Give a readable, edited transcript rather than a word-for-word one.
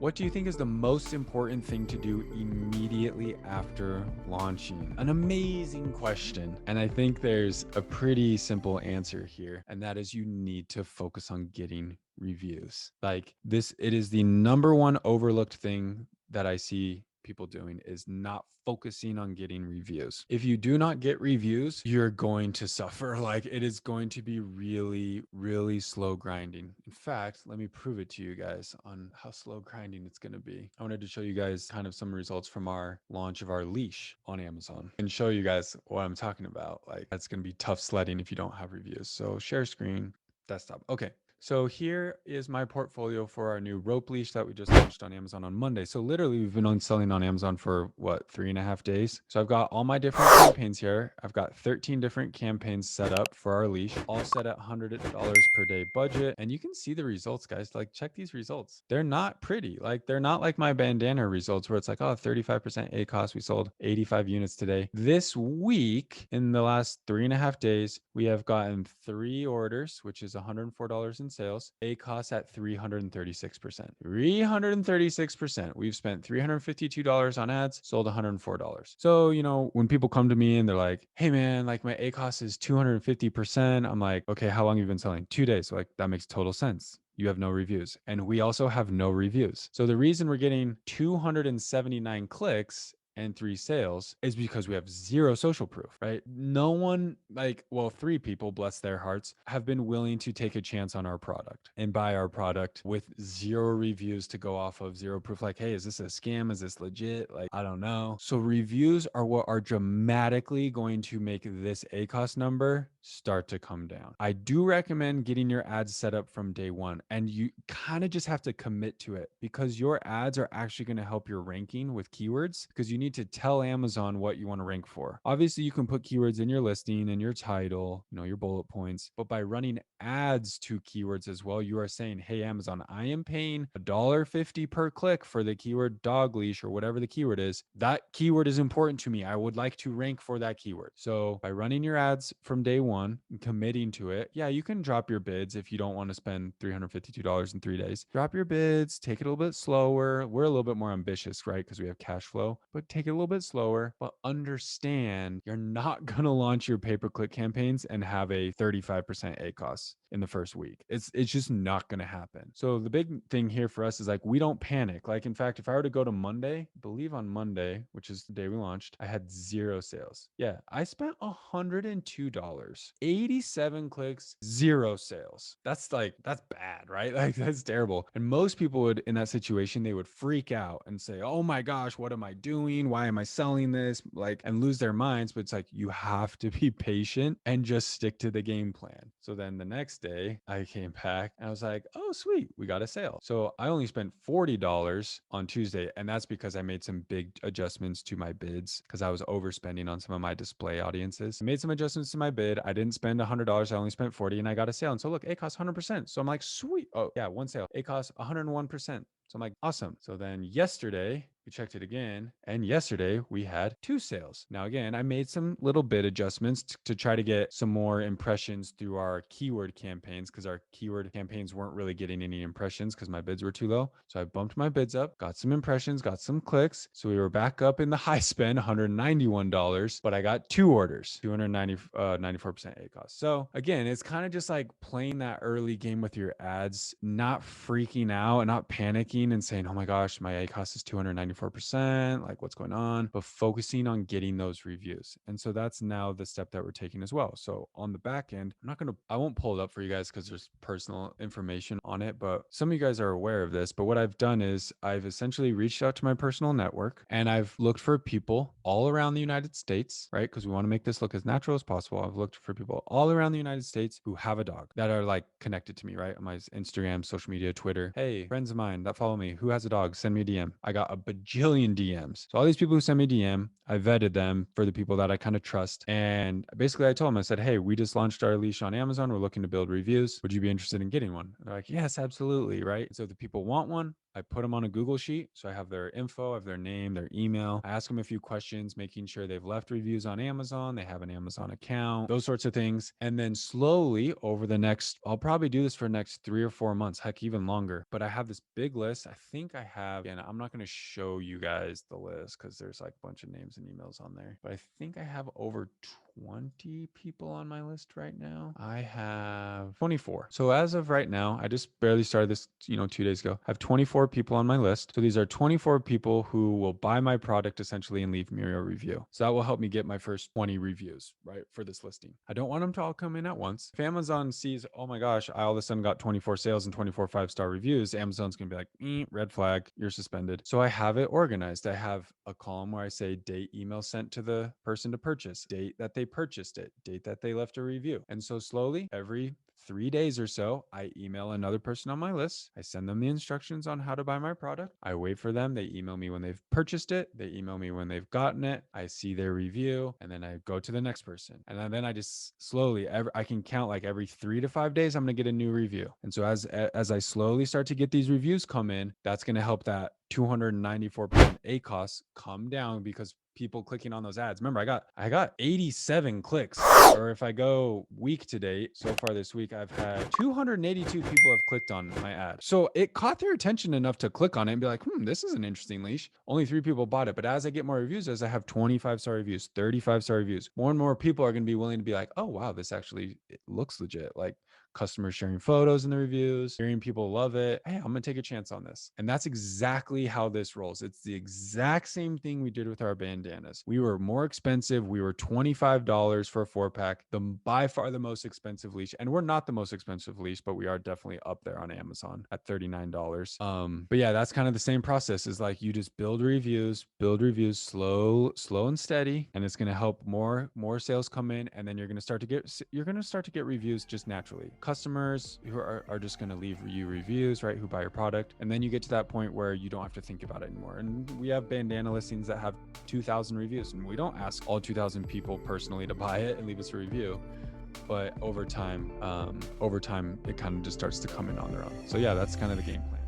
What do you think is the most important thing to do immediately after launching? An amazing question. And I think there's a pretty simple answer here, and that is you need to focus on getting reviews. Like this, it is the number one overlooked thing that I see people doing is not focusing on getting reviews. If you do not get reviews, you're going to suffer. Like it is going to be really, really slow grinding. In fact, let me prove it to you guys on how slow grinding it's going to be. I wanted to show you guys kind of some results from our launch of our leash on Amazon and show you guys what I'm talking about. Like that's going to be tough sledding if you don't have reviews. So share screen, desktop. Okay. So here is my portfolio for our new rope leash that we just launched on Amazon on Monday. So literally we've been on selling on Amazon for what, 3.5 days. So I've got all my different campaigns here. I've got 13 different campaigns set up for our leash, all set at $100 per day budget. And you can see the results, guys. Like check these results. They're not pretty. Like they're not like my bandana results where it's like, oh, 35% ACOS. We sold 85 units today. This week, in the last 3.5 days, we have gotten 3 orders, which is $104 in sales, ACOS at 336%. 336%. We've spent $352 on ads, sold $104. So, when people come to me and they're like, hey man, like my ACOS is 250%, I'm like, okay, how long have you been selling? 2 days. So like that makes total sense. You have no reviews. And we also have no reviews. So the reason we're getting 279 clicks and 3 sales is because we have 0 social proof, right? No one, like, well, 3 people, bless their hearts, have been willing to take a chance on our product and buy our product with 0 reviews to go off of, 0 proof. Like, hey, is this a scam? Is this legit? Like, I don't know. So reviews are what are dramatically going to make this ACOS number start to come down. I do recommend getting your ads set up from day one, and you kind of just have to commit to it because your ads are actually going to help your ranking with keywords because you need to tell Amazon what you want to rank for. Obviously, you can put keywords in your listing and your title, your bullet points, but by running ads to keywords as well, you are saying, hey, Amazon, I am paying $1.50 per click for the keyword dog leash or whatever the keyword is. That keyword is important to me. I would like to rank for that keyword. So by running your ads from day one and committing to it, yeah, you can drop your bids if you don't want to spend $352 in 3 days. Drop your bids, take it a little bit slower. We're a little bit more ambitious, right? Because we have cash flow, but take it a little bit slower, but understand you're not going to launch your pay-per-click campaigns and have a 35% ACOS in the first week. It's just not going to happen. So the big thing here for us is like, we don't panic. Like, in fact, if I were to go to Monday, I believe on Monday, which is the day we launched, I had 0 sales. Yeah, I spent $102, 87 clicks, 0 sales. That's bad, right? Like that's terrible. And most people would, in that situation, they would freak out and say, oh my gosh, what am I doing? Why am I selling this? Like, and lose their minds. But it's like, you have to be patient and just stick to the game plan. So then the next day I came back and I was like, oh, sweet, we got a sale. So I only spent $40 on Tuesday. And that's because I made some big adjustments to my bids because I was overspending on some of my display audiences. I made some adjustments to my bid. I didn't spend $100. I only spent 40 and I got a sale. And so look, ACOS 100%. So I'm like, sweet. Oh yeah, one sale. ACOS 101%. So I'm like, awesome. So then yesterday, we checked it again, and yesterday we had 2 sales. Now, again, I made some little bit adjustments to try to get some more impressions through our keyword campaigns because our keyword campaigns weren't really getting any impressions because my bids were too low. So I bumped my bids up, got some impressions, got some clicks. So we were back up in the high spend, $191, but I got 2 orders, 94% ACOS. So again, it's kind of just like playing that early game with your ads, not freaking out and not panicking and saying, oh my gosh, my ACOS is 294%, like what's going on, but focusing on getting those reviews. And so that's now the step that we're taking as well. So on the back end, I won't pull it up for you guys because there's personal information on it, but some of you guys are aware of this. But what I've done is I've essentially reached out to my personal network and I've looked for people all around the United States, right? Because we want to make this look as natural as possible. I've looked for people all around the United States who have a dog that are like connected to me, right? On my Instagram, social media, Twitter. Hey, friends of mine that follow me, who has a dog, send me a DM. I got a bajillion DMs. So all these people who send me DM, I vetted them for the people that I kind of trust. And basically I told them, I said, hey, we just launched our leash on Amazon. We're looking to build reviews. Would you be interested in getting one? And they're like, yes, absolutely. Right. So if the people want one, I put them on a Google sheet. So I have their info, I have their name, their email. I ask them a few questions, making sure they've left reviews on Amazon, they have an Amazon account, those sorts of things. And then slowly over the next, I'll probably do this for the next 3 or 4 months, heck, even longer. But I have this big list. I think I have, and I'm not going to show you guys the list because there's like a bunch of names and emails on there. But I think I have over 20 people on my list right now. I have 24. So as of right now, I just barely started this, 2 days ago. I have 24 people on my list. So these are 24 people who will buy my product essentially and leave me a review. So that will help me get my first 20 reviews, right, for this listing. I don't want them to all come in at once. If Amazon sees, oh my gosh, I all of a sudden got 24 sales and 24 5-star reviews, Amazon's going to be like, red flag, you're suspended. So I have it organized. I have a column where I say date email sent to the person to purchase, date that they purchased it, date that they left a review. And so slowly, every 3 days or so, I email another person on my list. I send them the instructions on how to buy my product. I wait for them. They email me when they've purchased it. They email me when they've gotten it. I see their review and then I go to the next person. And then I just slowly, I can count like every 3 to 5 days, I'm going to get a new review. And so as I slowly start to get these reviews come in, that's going to help that 294% ACOS come down because people clicking on those ads. Remember, I got 87 clicks. Or if I go week to date, so far this week, I've had 282 people have clicked on my ad. So it caught their attention enough to click on it and be like, this is an interesting leash. Only 3 people bought it. But as I get more reviews, as I have 25-star reviews, 35-star reviews, more and more people are going to be willing to be like, oh, wow, this actually it looks legit. Like customers sharing photos in the reviews, hearing people love it. Hey, I'm going to take a chance on this. And that's exactly how this rolls. It's the exact same thing we did with our bandanas. We were more expensive. We were $25 for a 4-pack, by far the most expensive leash. And we're not the most expensive leash, but we are definitely up there on Amazon at $39. But yeah, that's kind of the same process. Is like you just build reviews, slow and steady, and it's going to help more sales come in, and then you're going to start to get reviews just naturally. Customers who are just going to leave you reviews, right, who buy your product, and then you get to that point where you don't have to think about it anymore. And we have bandana listings that have 2,000 reviews, and we don't ask all 2,000 people personally to buy it and leave us a review. But over time, it kind of just starts to come in on their own. So yeah, that's kind of the game plan.